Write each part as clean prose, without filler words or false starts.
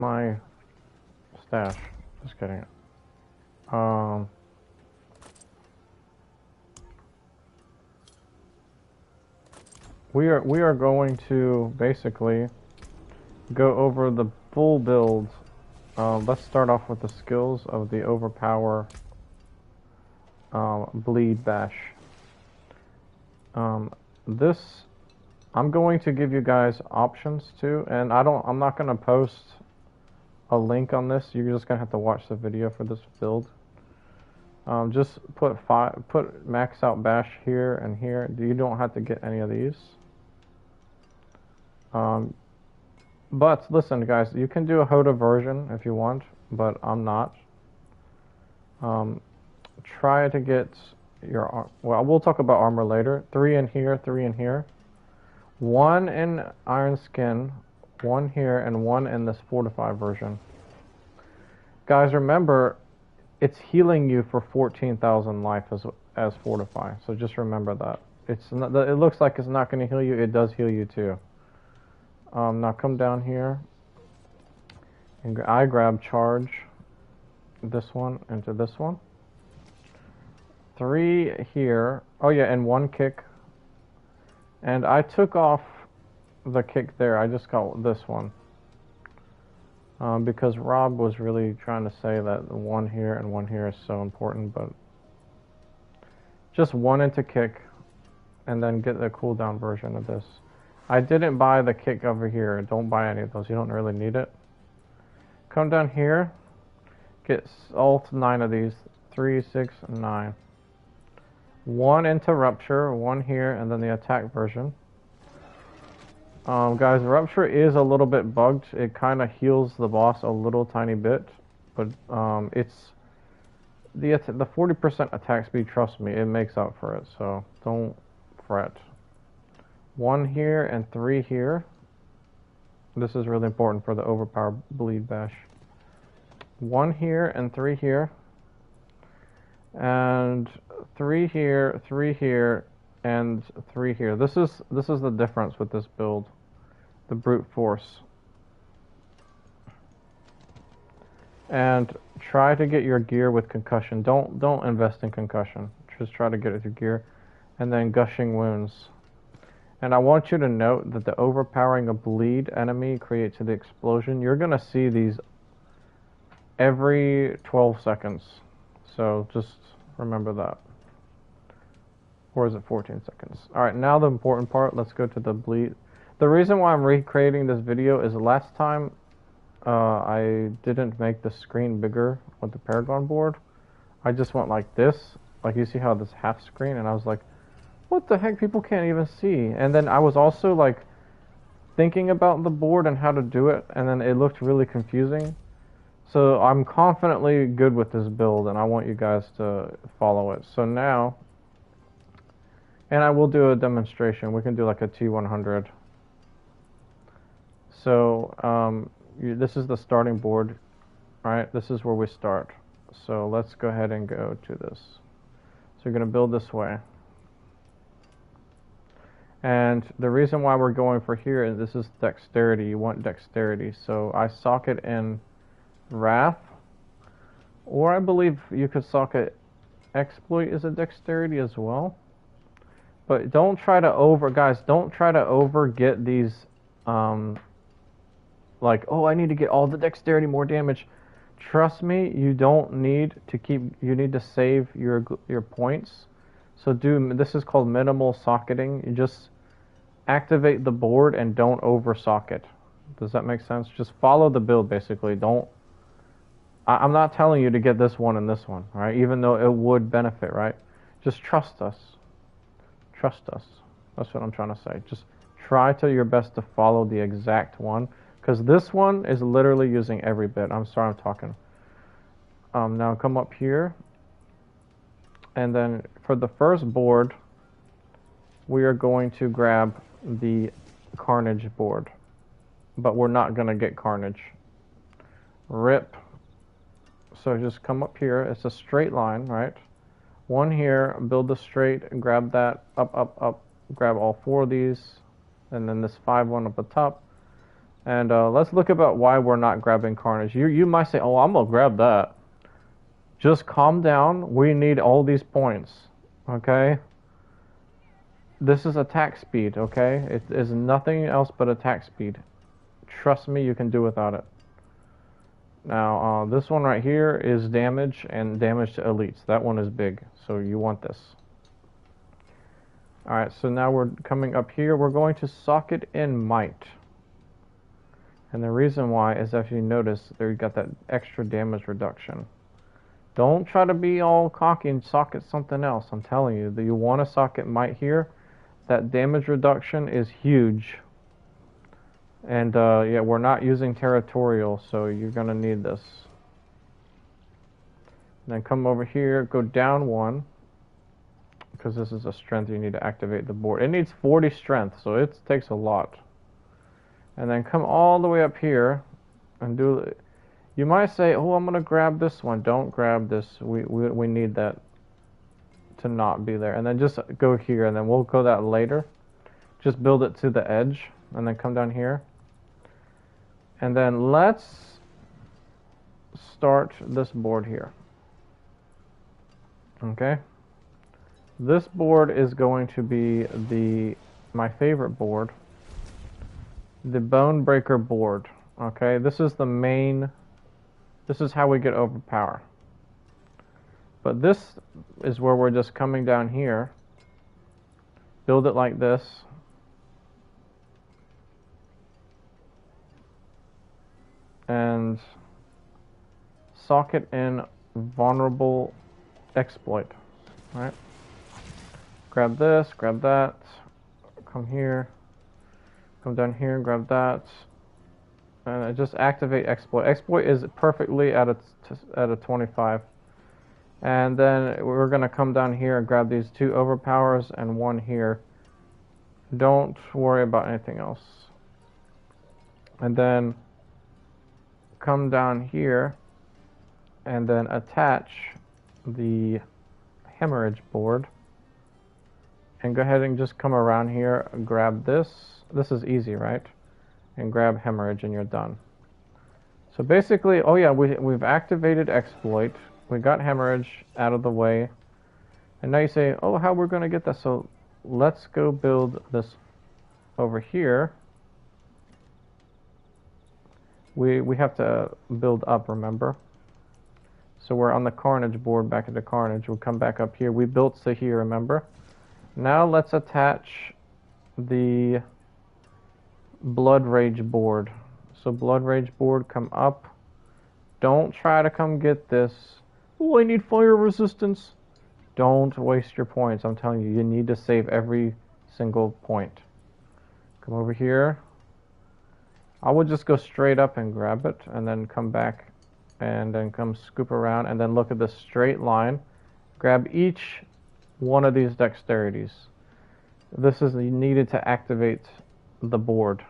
my stash. Just kidding. Um, we are going to basically go over the full build. Let's start off with the skills of the overpower bleed bash. This I'm going to give you guys options too, and I'm not gonna post a link on this. You're just gonna have to watch the video for this build. Just put max out bash here and here. You don't have to get any of these. But listen, guys, you can do a HOTA version if you want, but I'm not. Try to get your well. We'll talk about armor later. 3 in here, 3 in here. 1 in iron skin, 1 here, and 1 in this fortified version. Guys, remember, it's healing you for 14,000 life as fortify. So just remember that. It's not, it looks like it's not going to heal you. It does heal you too. Now come down here, and I grab charge this one into this one. 3 here. Oh yeah, and 1 kick. And I took off the kick there. I just got this one. Because Rob was really trying to say that 1 here and 1 here is so important, but just 1 into kick, and then get the cooldown version of this. I didn't buy the kick over here. Don't buy any of those. You don't really need it. Come down here. Get all 9 of these. 3, 6, and 9. 1 into rupture. 1 here, and then the attack version. Guys, rupture is a little bit bugged. It kind of heals the boss a little tiny bit, but it's the 40% attack speed. Trust me, it makes up for it. So don't fret. 1 here and 3 here. This is really important for the overpower bleed bash. 1 here and 3 here. And 3 here, 3 here, and 3 here. This is the difference with this build. The brute force. And try to get your gear with concussion. Don't invest in concussion. Just try to get it with your gear. And then gushing wounds. And I want you to note that the overpowering a bleed enemy creates the explosion. You're going to see these every 12 seconds. So just remember that. Or is it 14 seconds? Alright, now the important part. Let's go to the bleed. The reason why I'm recreating this video is last time I didn't make the screen bigger with the Paragon board. I just went like this. Like you see how this half screen, and I was like, what the heck, people can't even see. And then I was also like thinking about the board and how to do it, and then it looked really confusing. So I'm confidently good with this build, and I want you guys to follow it. So now, and I will do a demonstration. We can do like a T100. So this is the starting board, right? This is where we start. So let's go ahead and go to this. So you're going to build this way. And the reason why we're going for here is this is dexterity. You want dexterity. So I socket in Wrath, or I believe you could socket Exploit is a dexterity as well. But don't try to guys, don't try to get these, like, oh, I need to get all the dexterity, more damage. Trust me, you don't need to you need to save your points. So this is called minimal socketing. You just activate the board and don't over socket. Does that make sense? Just follow the build basically. I'm not telling you to get this one and this one, right? Even though it would benefit, right? Just trust us. Trust us. That's what I'm trying to say. Just try to your best to follow the exact one, because this one is literally using every bit. I'm sorry I'm talking. Now come up here. And then for the first board, we are going to grab the Carnage board. But we're not going to get Carnage. Rip. So just come up here. It's a straight line, right? 1 here, build the straight, and grab that, up, up, up. Grab all 4 of these. And then this 5 one up the top. And let's look about why we're not grabbing Carnage. You might say, oh, I'm gonna grab that. Just calm down. We need all these points, okay? This is attack speed, okay? It is nothing else but attack speed. Trust me, you can do without it. Now, this one right here is damage and damage to elites. That one is big, so you want this. Alright, so now we're coming up here. We're going to socket in might. And the reason why is, if you notice, there you got that extra damage reduction. Don't try to be all cocky and socket something else. I'm telling you, that you want to socket might here. That damage reduction is huge. And yeah, we're not using territorial, so you're going to need this. And then come over here, go down one. Because this is a strength, you need to activate the board. It needs 40 strength, so it takes a lot. And then come all the way up here and do. You might say, oh, I'm going to grab this one. Don't grab this. We need that to not be there. And then just go here, and then we'll go that later. Just build it to the edge, and then come down here. And then let's start this board here. Okay? This board is going to be my favorite board. The Bone Breaker board. Okay? This is the main. This is how we get overpower. But this is where we're just coming down here. Build it like this. And socket in vulnerable exploit. Alright. Grab this, grab that. Come here. Come down here, grab that. And just activate exploit. Exploit is perfectly at a 25. And then we're going to come down here and grab these two overpowers and one here. Don't worry about anything else. And then come down here and then attach the hemorrhage board. And go ahead and just come around here and grab this. This is easy, right? And grab hemorrhage and you're done. So basically, oh yeah, we've activated exploit. We got hemorrhage out of the way. And now you say, oh, how we're going to get that? So let's go build this over here. We have to build up, remember? So we're on the Carnage board, back at the Carnage. We'll come back up here. We built to here, remember? Now let's attach the Blood Rage board. So Blood Rage board, come up. Don't try to come get this. Oh, I need fire resistance. Don't waste your points. I'm telling you, you need to save every single point. Come over here. I would just go straight up and grab it, and then come back, and then come scoop around, and then look at this straight line. Grab each one of these dexterities. This is needed to activate the board,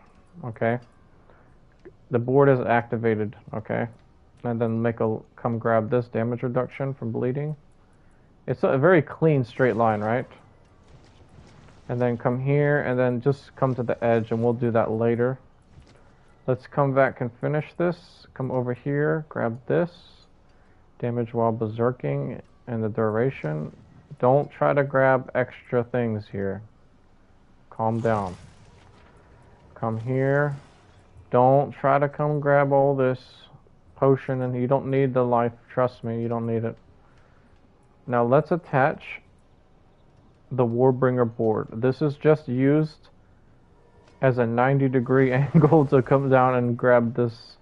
okay? The board is activated, okay? And then come grab this damage reduction from bleeding. It's a very clean straight line, right? And then come here, and then just come to the edge, and we'll do that later. Let's come back and finish this. Come over here, grab this. Damage while berserking and the duration. Don't try to grab extra things here. Calm down. Come here. Don't try to come grab all this potion, and you don't need the life. Trust me, you don't need it. Now let's attach the Warbringer board. This is just used as a 90-degree angle to come down and grab this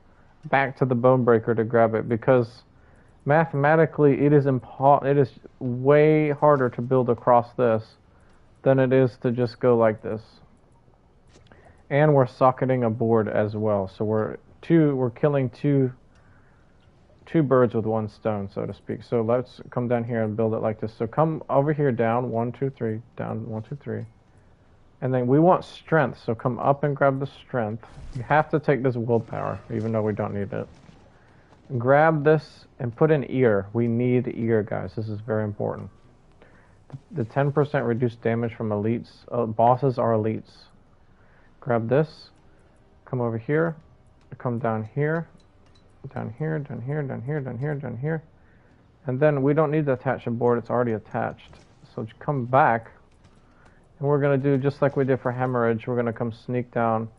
back to the Bone Breaker to grab it, because mathematically it is way harder to build across this than it is to just go like this. And we're socketing a board as well, so we're killing two birds with one stone, so to speak. So let's come down here and build it like this. So come over here, down 1 2 3, down 1 2 3. And then we want strength, so come up and grab the strength. You have to take this willpower, even though we don't need it. Grab this and put in ear. We need ear, guys. This is very important. The 10% reduced damage from elites. Bosses are elites. Grab this. Come over here. come down here, down here, down here, down here, down here, down here. And then we don't need to attach a board, it's already attached. So come back, and we're going to do just like we did for hemorrhage, we're going to come sneak down.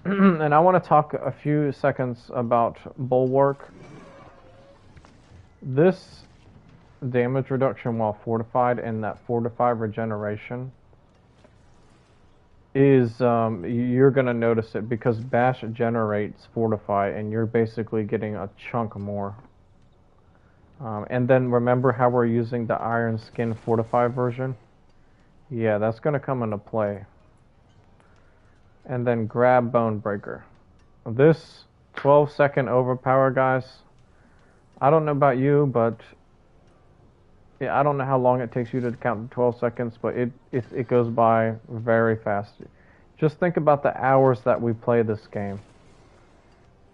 And I want to talk a few seconds about bulwark. This damage reduction while fortified and that fortified regeneration is, you're going to notice it because bash generates fortify and you're basically getting a chunk more. And then remember how we're using the iron skin fortified version? Yeah, that's going to come into play. And then grab bone breaker. This 12-second overpower, guys, I don't know about you, but yeah, I don't know how long it takes you to count to 12 seconds, but it goes by very fast. Just think about the hours that we play this game.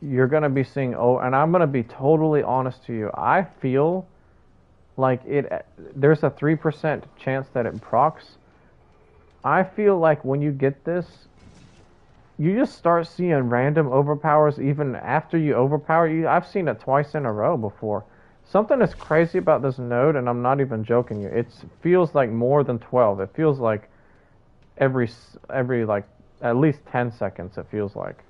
You're going to be seeing, and I'm going to be totally honest to you, I feel like there's a 3% chance that it procs. I feel like when you get this, you just start seeing random overpowers even after you overpower. I've seen it twice in a row before. Something is crazy about this node, and I'm not even joking you. It feels like more than 12. It feels like every like at least 10 seconds it feels like.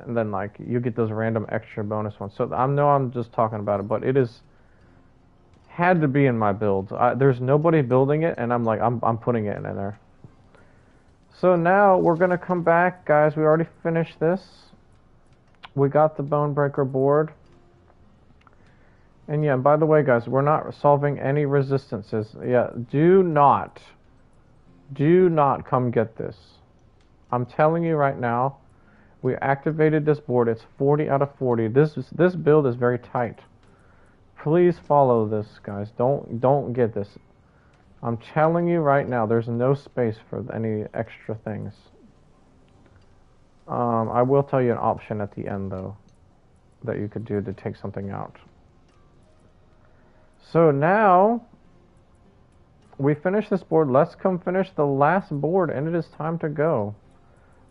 And then like you get those random extra bonus ones. So I know I'm just talking about it, but it is had to be in my build. There's nobody building it, and I'm like I'm putting it in there. So now we're gonna come back, guys. We already finished this. We got the bone breaker board. And yeah, by the way, guys, we're not solving any resistances. Yeah, do not come get this. I'm telling you right now, we activated this board. It's 40 out of 40. This build is very tight. Please follow this, guys. Don't get this. I'm telling you right now, there's no space for any extra things. I will tell you an option at the end, though, that you could do to take something out. So now, we finished this board. Let's come finish the last board, and it is time to go.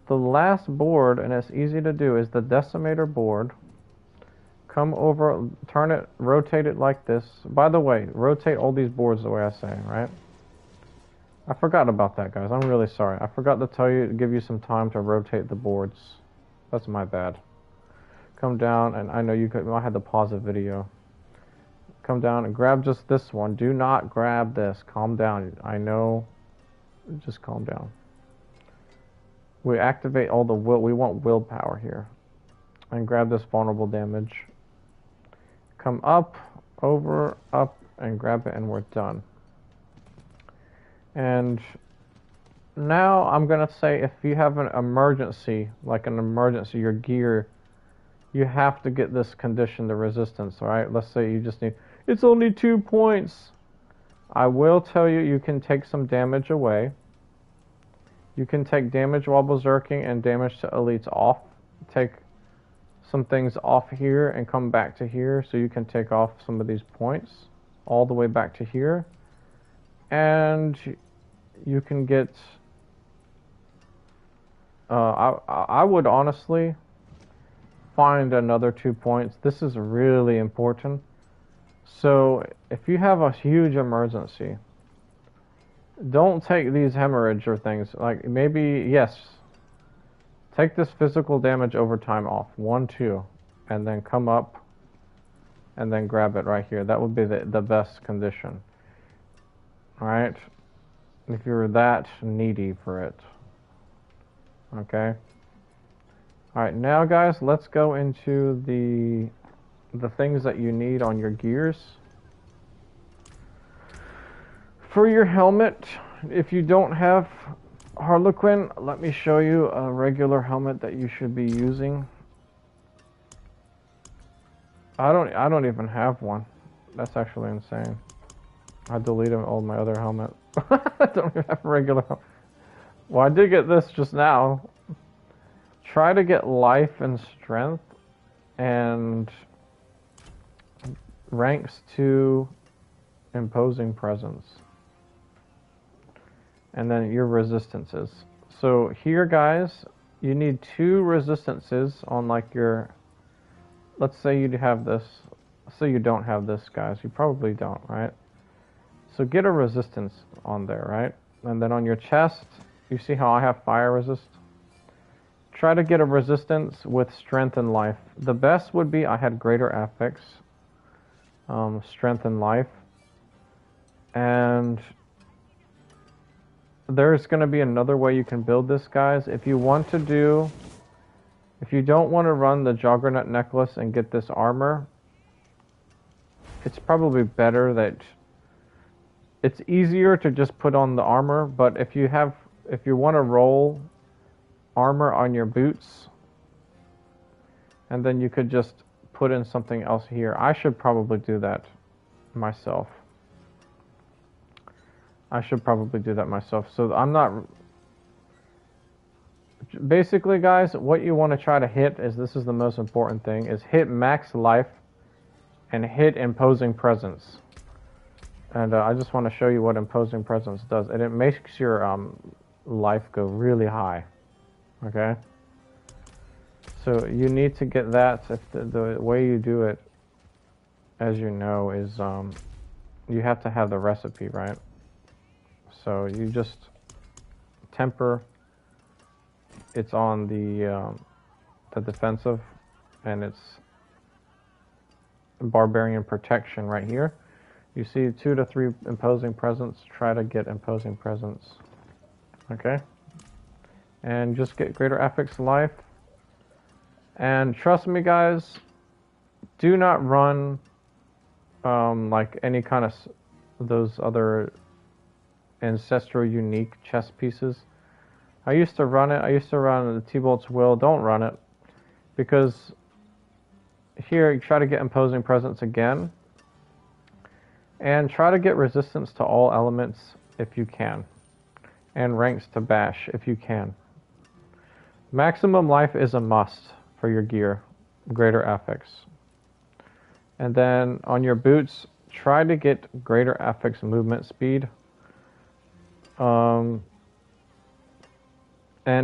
The last board, and it's easy to do, is the decimator board. Come over, turn it, rotate it like this. By the way, rotate all these boards the way I say, right? I forgot about that, guys. I'm really sorry. I forgot to tell you, give you some time to rotate the boards. That's my bad. Come down, and I know I had to pause the video. Come down and grab just this one. Do not grab this. Calm down. I know. Just calm down. We activate all the will. We want willpower here. And grab this vulnerable damage. Come up, over, up, and grab it, and we're done. And now I'm going to say if you have an emergency, your gear, you have to get this condition, the resistance, alright? Let's say you just need, it's only 2 points. I will tell you, you can take some damage away. You can take damage while berserking and damage to elites off. Take some things off here and come back to here, so you can take off some of these points all the way back to here. And you can get, I would honestly find another 2 points. This is really important. So if you have a huge emergency, don't take these hemorrhage or things. Like maybe, yes, take this physical damage over time off. 1, 2, and then come up and then grab it right here. That would be the best condition. Alright? If you're that needy for it. Okay? Alright, now guys, let's go into the things that you need on your gears. For your helmet, if you don't have Harlequin, let me show you a regular helmet that you should be using. I don't even have one. That's actually insane. I deleted all my other helmet. I don't even have a regular helmet. Well, I did get this just now. Try to get life and strength and ranks to imposing presence. And then your resistances. So here, guys, you need 2 resistances on like your, let's say you have this, say you don't have this, guys. You probably don't, right? So get a resistance on there, right? And then on your chest, you see how I have fire resist? Try to get a resistance with strength and life. The best would be I had greater affix, strength and life. And there's going to be another way you can build this, guys. If you don't want to run the Juggernaut necklace and get this armor, it's probably better that it's easier to just put on the armor, but if you want to roll armor on your boots, and then you could just put in something else here. I should probably do that myself. So I'm not... Basically, guys, what you want to try to hit this is the most important thing, is hit max life and hit imposing presence. And I just want to show you what imposing presence does. And it makes your life go really high. Okay? So you need to get that. If the way you do it, as you know, is you have to have the recipe, right? So you just temper. It's on the defensive, and it's barbarian protection right here. You see 2 to 3 imposing presence. Try to get imposing presence. Okay? And just get greater affix life. And trust me, guys, do not run like any kind of those other ancestral unique chess pieces. I used to run it. I used to run the T-Bolt's Will. Don't run it, because here you try to get imposing presence again, and try to get resistance to all elements if you can, and ranks to bash if you can. Maximum life is a must for your gear, greater affix. And then on your boots, try to get greater affix movement speed. And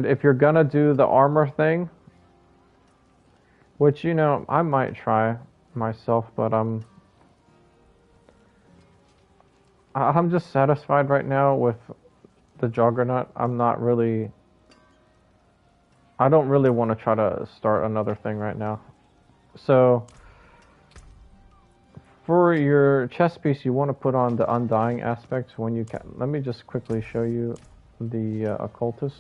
if you're gonna do the armor thing, which, you know, I might try myself, but I'm just satisfied right now with the Juggernaut. I don't really want to try to start another thing right now. So for your chest piece, you want to put on the Undying aspect when you can. Let me just quickly show you the Occultus.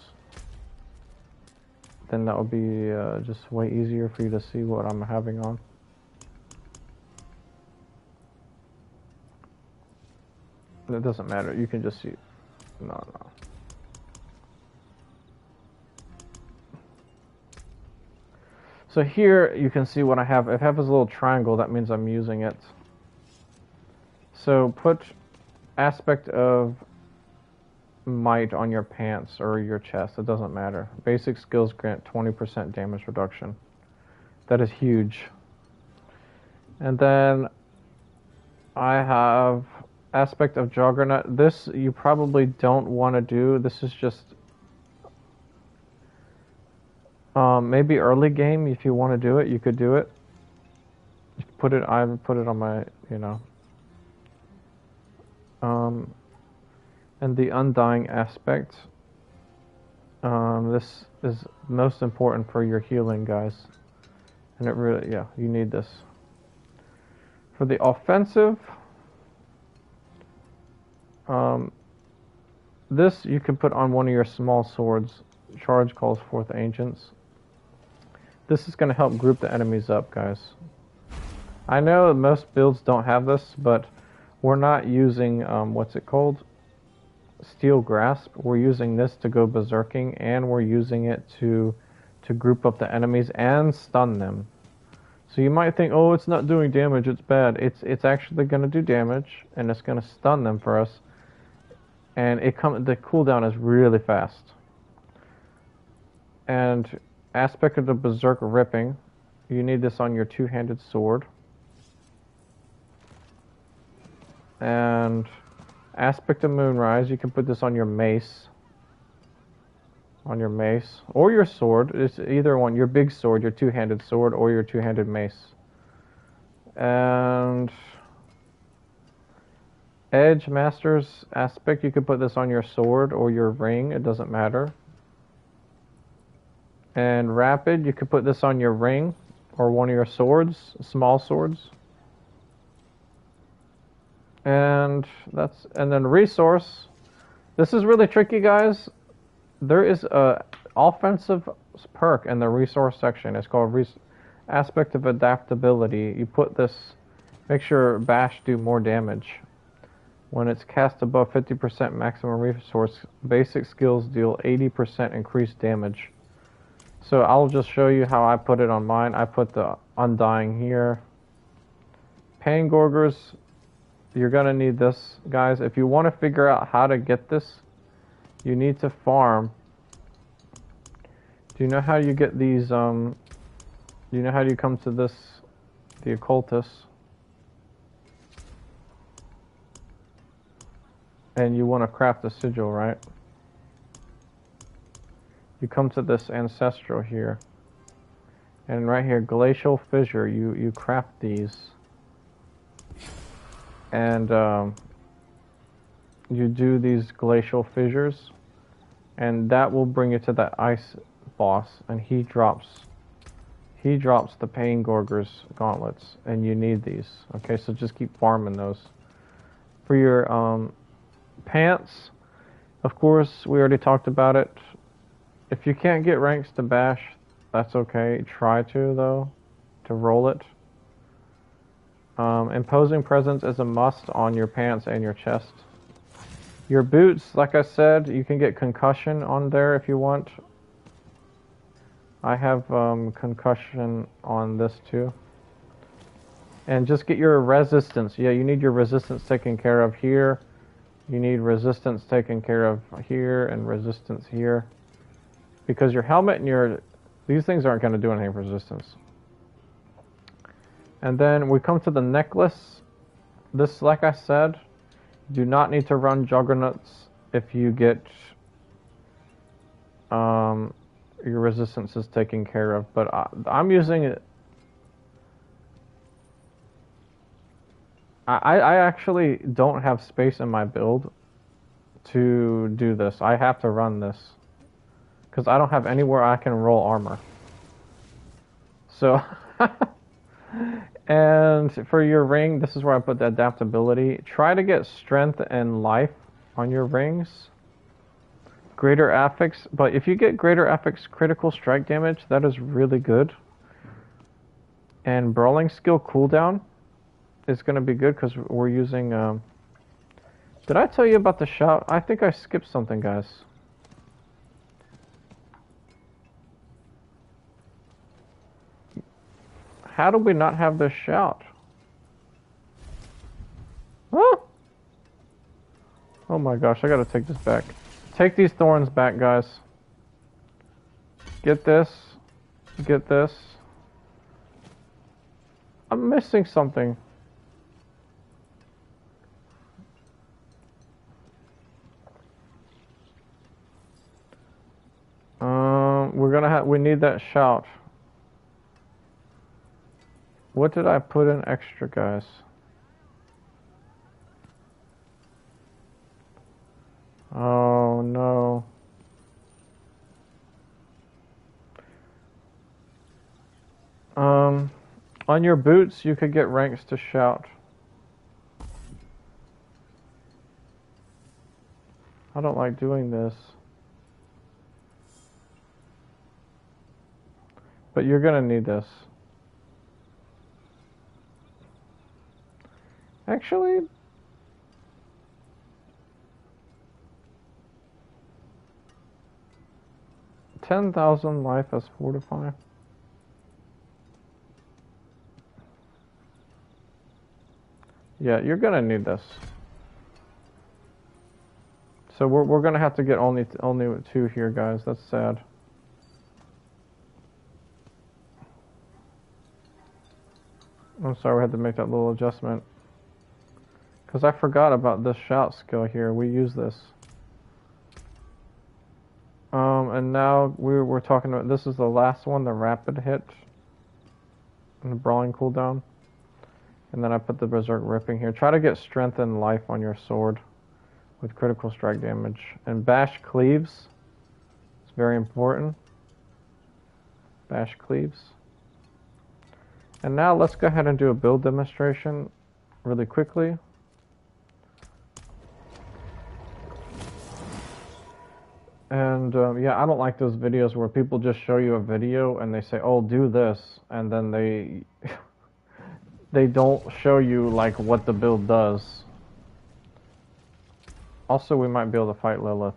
Then that will be just way easier for you to see what I'm having on. It doesn't matter. You can just see. No. So here you can see what I have. If I have this little triangle, that means I'm using it. So put aspect of might on your pants or your chest. It doesn't matter. Basic skills grant 20% damage reduction. That is huge. And then I have aspect of Juggernaut. This you probably don't want to do. This is just maybe early game. If you want to do it, you could do it. I would put it on my, you know. And the Undying aspect. This is most important for your healing, guys. And it really, yeah, you need this. For the offensive, this you can put on one of your small swords. Charge calls forth ancients. This is going to help group the enemies up, guys. I know most builds don't have this, but we're not using, what's it called? Steel Grasp. We're using this to go berserking, and we're using it to group up the enemies and stun them. So you might think, oh, it's not doing damage, it's bad. It's actually going to do damage, and it's going to stun them for us. And the cooldown is really fast. And aspect of the Berserk Ripping, you need this on your two-handed sword. And aspect of Moonrise, you can put this on your mace. on your mace or your sword. It's either one, your big sword, your two-handed sword, or your two-handed mace. And Edge Master's Aspect, you could put this on your sword or your ring, it doesn't matter. And Rapid, you could put this on your ring or one of your swords, small swords. And then Resource. This is really tricky, guys. There is a offensive perk in the resource section. It's called Aspect of Adaptability. You put this, make sure Bash do more damage. When it's cast above 50% maximum resource, basic skills deal 80% increased damage. So I'll just show you how I put it on mine. I put the Undying here. Pain Gorgers, you're gonna need this, guys. If you want to figure out how to get this, you need to farm. Do you know how you get these, do you know how you come to this, the Occultist? And you want to craft a sigil, right? You come to this Ancestral here. And right here, Glacial Fissure, you craft these. And you do these Glacial Fissures. And that will bring you to that ice boss, and he drops the Pain Gorgers gauntlets, and you need these. Okay, so just keep farming those. For your pants, of course, we already talked about it. If you can't get ranks to Bash, that's okay. Try to, though, to roll it. Imposing Presence is a must on your pants and your chest. Your boots, like I said, you can get Concussion on there if you want. I have Concussion on this too. And just get your resistance. Yeah, you need your resistance taken care of here. You need resistance taken care of here and resistance here. Because your helmet and these things aren't going to do anything for resistance. And then we come to the necklace. This, like I said, do not need to run Juggernauts if you get your resistance is taken care of. But I'm using it. I actually don't have space in my build to do this. I have to run this because I don't have anywhere I can roll armor. So, and for your ring, this is where I put the adaptability. Try to get strength and life on your rings. Greater affix, but if you get greater affix critical strike damage, that is really good. And brawling skill cooldown is going to be good because we're using... Did I tell you about the shout? I think I skipped something, guys. How do we not have this shout? Oh! Oh my gosh, I gotta take this back. Take these thorns back, guys. Get this. Get this. I'm missing something. We need that shout. What did I put in extra, guys? Oh no. On your boots, you could get ranks to shout. I don't like doing this. But you're gonna need this. Actually, $10,000 life as fortify. Yeah, you're gonna need this. So we're gonna have to get only 2 here, guys. That's sad. I'm sorry we had to make that little adjustment. Because I forgot about this shout skill here. We use this. And now we're talking about, this is the last one, the rapid hit and the brawling cooldown. And then I put the berserk ripping here. Try to get strength and life on your sword with critical strike damage. And bash cleaves. It's very important. Bash cleaves. And now let's go ahead and do a build demonstration really quickly. And yeah, I don't like those videos where people just show you a video and they say, oh, do this, and then they they don't show you like what the build does. Also, we might be able to fight Lilith.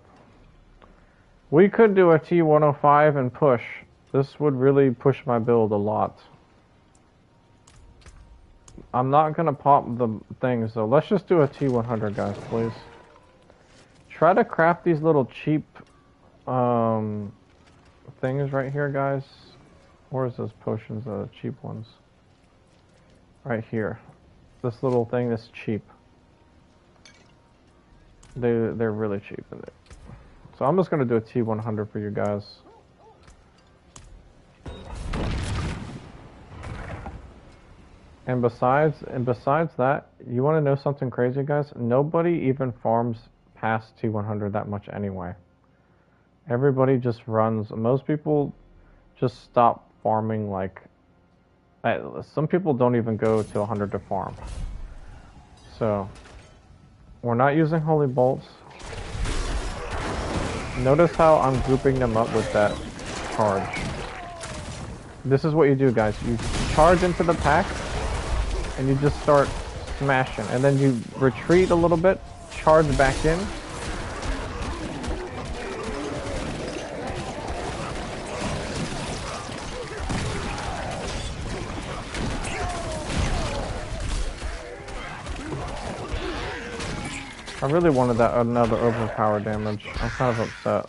We could do a T105 and push. This would really push my build a lot. I'm not gonna pop the things though. Let's just do a T100, guys, please. Try to craft these little cheap things right here, guys. Where's those potions, the cheap ones? Right here. This little thing that's cheap. They're really cheap. So I'm just gonna do a T100 for you guys. And besides that, you want to know something crazy, guys? Nobody even farms past T100 that much anyway. Everybody just runs. Most people just stop farming like... some people don't even go to 100 to farm. So, we're not using holy bolts. Notice how I'm grouping them up with that charge. This is what you do, guys. You charge into the pack, and you just start smashing. And then you retreat a little bit, charge back in. I really wanted that another overpower damage. I'm kind of upset.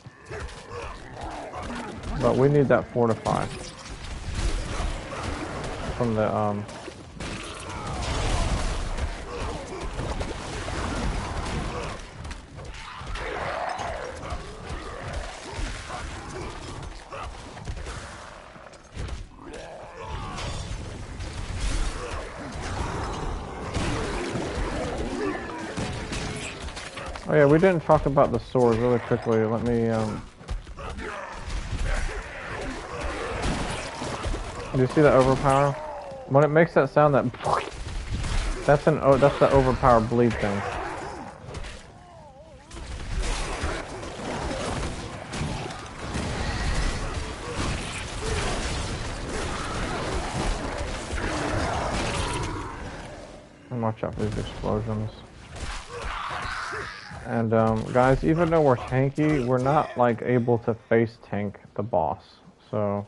But we need that fortify. From the, Oh yeah, we didn't talk about the sword really quickly. Let me, do you see the overpower? When it makes that sound, that's the overpower bleed thing. And watch out for these explosions. And guys, even though we're tanky, we're not like able to face tank the boss. So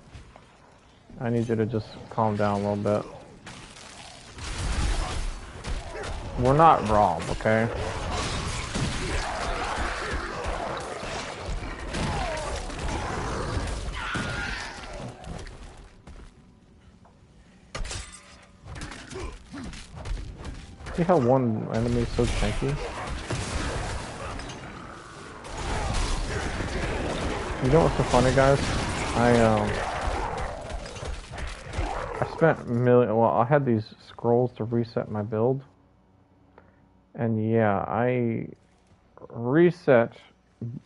I need you to just calm down a little bit. We're not Rob, okay? See how one enemy is so tanky? You know what's so funny, guys? I spent I had these scrolls to reset my build. And yeah, I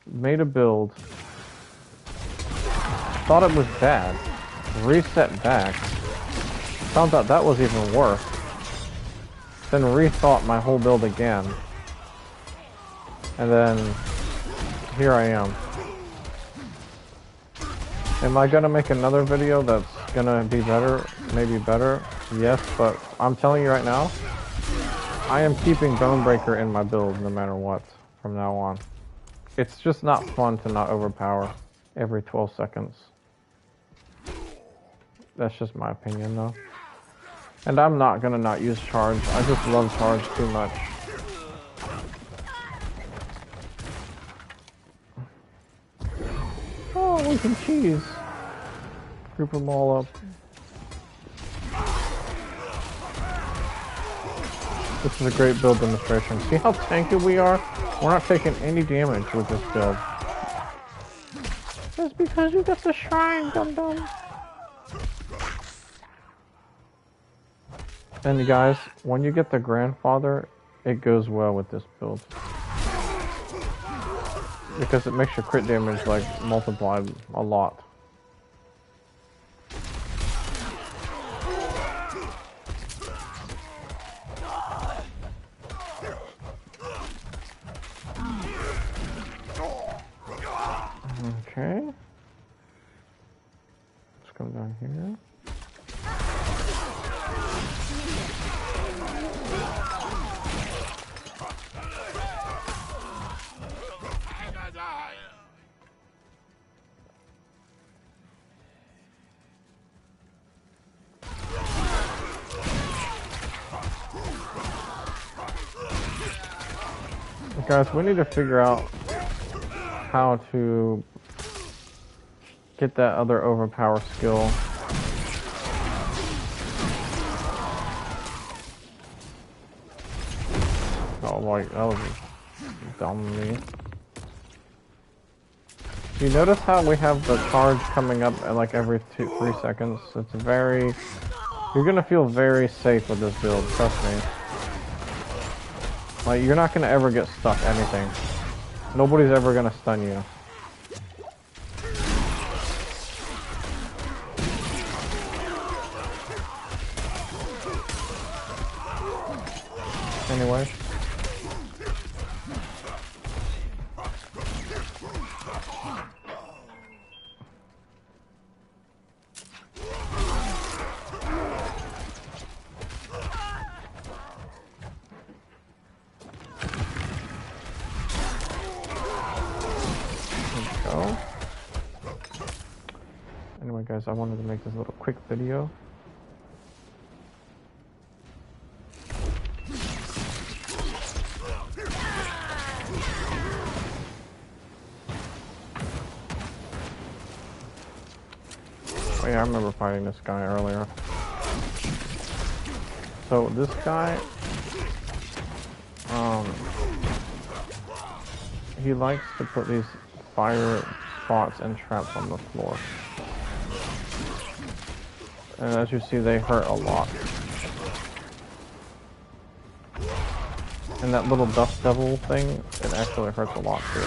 made a build, thought it was bad, reset back, found out that was even worse, then rethought my whole build again, and then here I am. Am I gonna make another video that's gonna be better? Maybe better? Yes, but I'm telling you right now, I am keeping Bonebreaker in my build no matter what from now on. It's just not fun to not overpower every 12 seconds. That's just my opinion though. And I'm not gonna not use charge. I just love charge too much. Oh, we can cheese. Group them all up. This is a great build demonstration. See how tanky we are? We're not taking any damage with this build. It's because you got the shrine, dum-dum. And you guys, when you get the grandfather, it goes well with this build. Because it makes your crit damage like multiplied a lot. Okay. Let's come down here. Guys, we need to figure out how to get that other overpower skill. Oh boy, that was dumb of me. You notice how we have the charge coming up at like every 3 seconds? It's very... You're gonna feel very safe with this build, trust me. Like, you're not gonna ever get stuck anything. Nobody's ever gonna stun you. Anyway. Anyway guys, I wanted to make this little quick video. Oh yeah, I remember fighting this guy earlier. So this guy, he likes to put these fire spots and traps on the floor. And as you see, they hurt a lot. And that little dust devil thing, it actually hurts a lot too.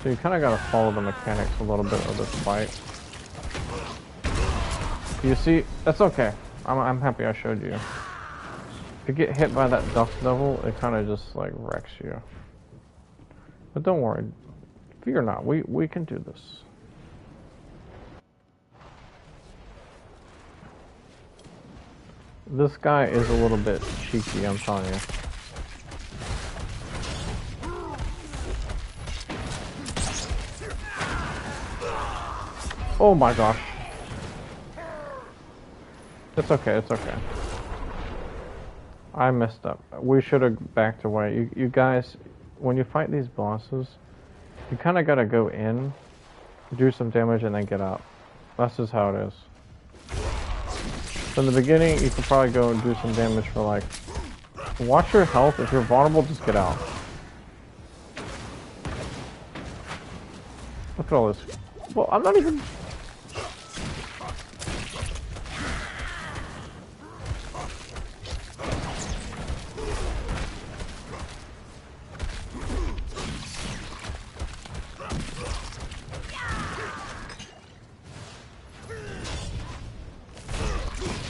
So you kind of got to follow the mechanics a little bit of this fight. You see, that's okay. I'm happy I showed you. If you get hit by that dust devil, it kind of just like wrecks you. But don't worry, fear not, we can do this. This guy is a little bit cheeky, I'm telling you. Oh my gosh. It's okay, it's okay. I messed up. We should have backed away. You guys, when you fight these bosses, you kind of got to go in, do some damage, and then get out. That's just how it is. So in the beginning, you could probably go and do some damage for like... Watch your health. If you're vulnerable, just get out. Look at all this. Well, I'm not even...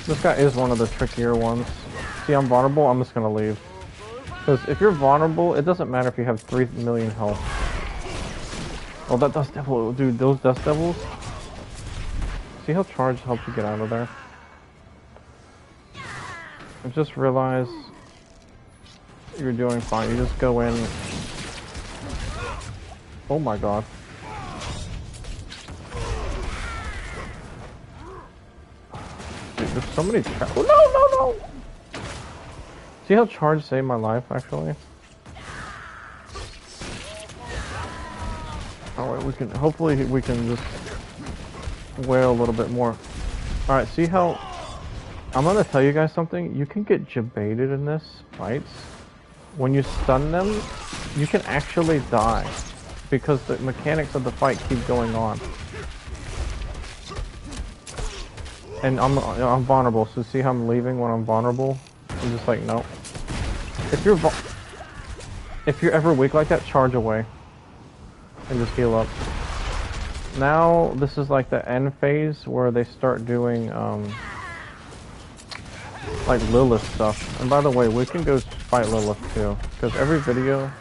This guy is one of the trickier ones. See, I'm vulnerable, I'm just gonna leave. Because if you're vulnerable, it doesn't matter if you have 3 million health. Oh, that dust devil, dude, those dust devils. See how charge helps you get out of there? I just realized you're doing fine. You just go in. Oh my god. Dude, there's so many traps. Oh, no, no, no! See how charge saved my life, actually? Alright, we can, hopefully we can just wail a little bit more. Alright, see how I'm gonna tell you guys something. You can get jebaited in this fights. When you stun them, you can actually die because the mechanics of the fight keep going on. And I'm vulnerable, so see how I'm leaving when I'm vulnerable? I'm just like, no. If you're ever weak like that, charge away and just heal up. Now this is like the end phase where they start doing like Lilith stuff. And by the way, we can go fight Lilith too, because every video.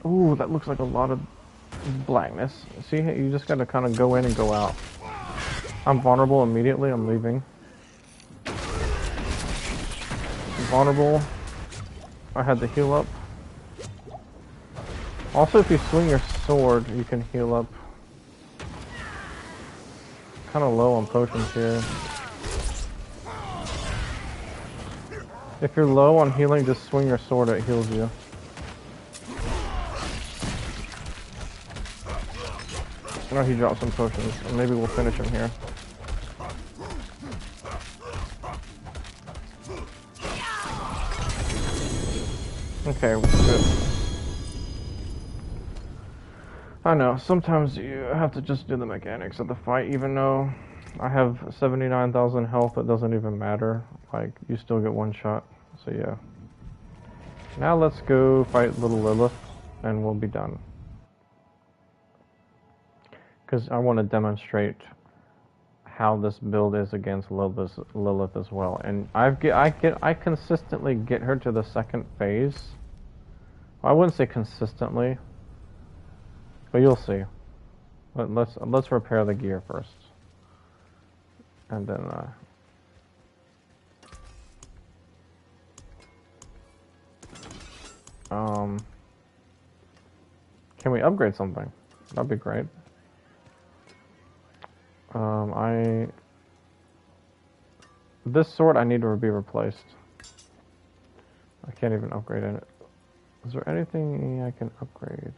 Ooh, that looks like a lot of blackness. See, you just gotta kind of go in and go out. I'm vulnerable immediately. I'm leaving. Vulnerable. I had to heal up. Also, if you swing your sword, you can heal up. Kind of low on potions here. If you're low on healing, just swing your sword, it heals you. Oh, he dropped some potions. Maybe we'll finish him here. Okay, good. I know, sometimes you have to just do the mechanics of the fight, even though I have 79,000 health, it doesn't even matter. Like, you still get one shot, so yeah. Now let's go fight little Lilith, and we'll be done. Because I want to demonstrate how this build is against Lilith as well. And I consistently get her to the second phase. Well, I wouldn't say consistently, but you'll see. Let's repair the gear first, and then can we upgrade something? That'd be great. This sword I need to be replaced. I can't even upgrade it. Is there anything I can upgrade?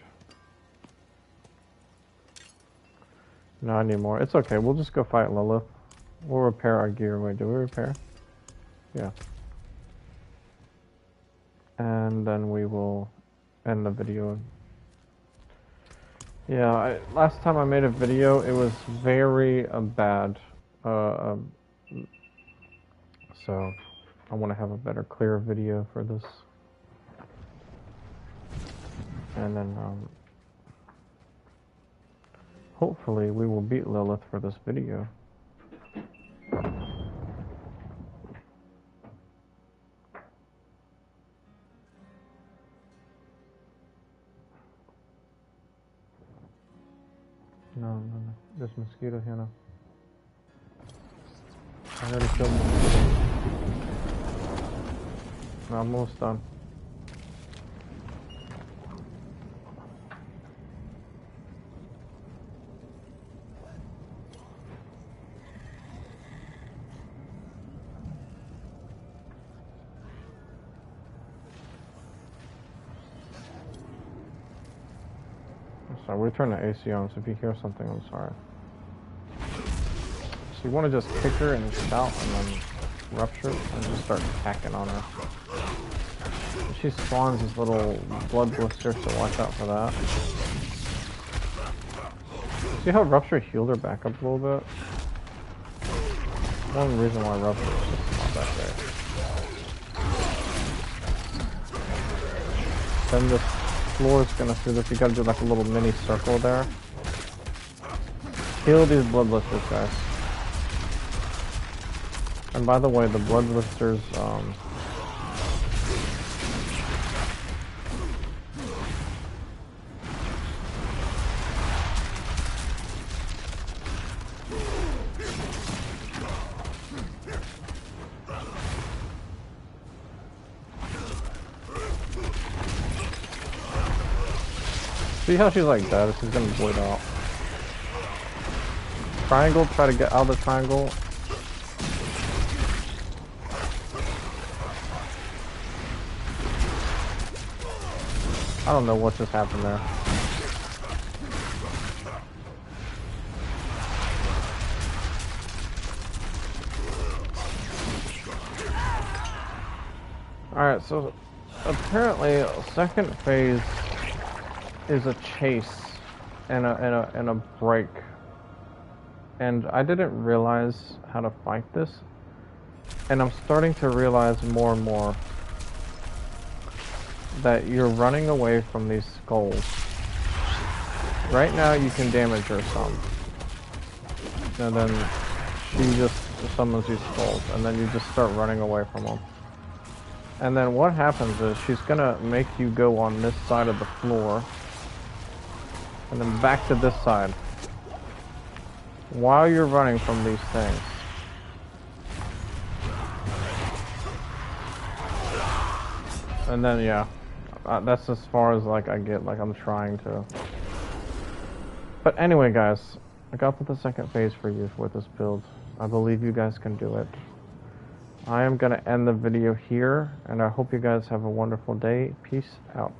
No, I need more. It's okay. We'll just go fight Lilith. We'll repair our gear. Wait, do we repair? Yeah. And then we will end the video. Yeah, last time I made a video, it was very bad. So I want to have a better, clearer video for this. And then hopefully we will beat Lilith for this video. No. There's mosquito here now. I already killed one. No, I'm almost done. Sorry, we turned the AC on, so if you hear something, I'm sorry. So you want to just kick her and shout and then rupture and just start hacking on her. And she spawns these little blood blisters, so watch out for that. See how rupture healed her back up a little bit? One reason why rupture is just not that great. Then this floor is gonna do this. You gotta do like a little mini circle there. Heal these blood blisters, guys. And by the way, the blood blisters, see how she's like that? She's gonna bleed out. Triangle, try to get out of the triangle. I don't know what just happened there. Alright, so apparently second phase is a chase and a break. And I didn't realize how to fight this. And I'm starting to realize more and more that you're running away from these skulls. Right now you can damage her some. And then she just summons these skulls, and then you just start running away from them. And then what happens is she's gonna make you go on this side of the floor, and then back to this side, while you're running from these things. And then yeah, that's as far as like I get, like I'm trying to. But anyway guys, I got to the second phase for you with this build. I believe you guys can do it. I am going to end the video here, and I hope you guys have a wonderful day. Peace out.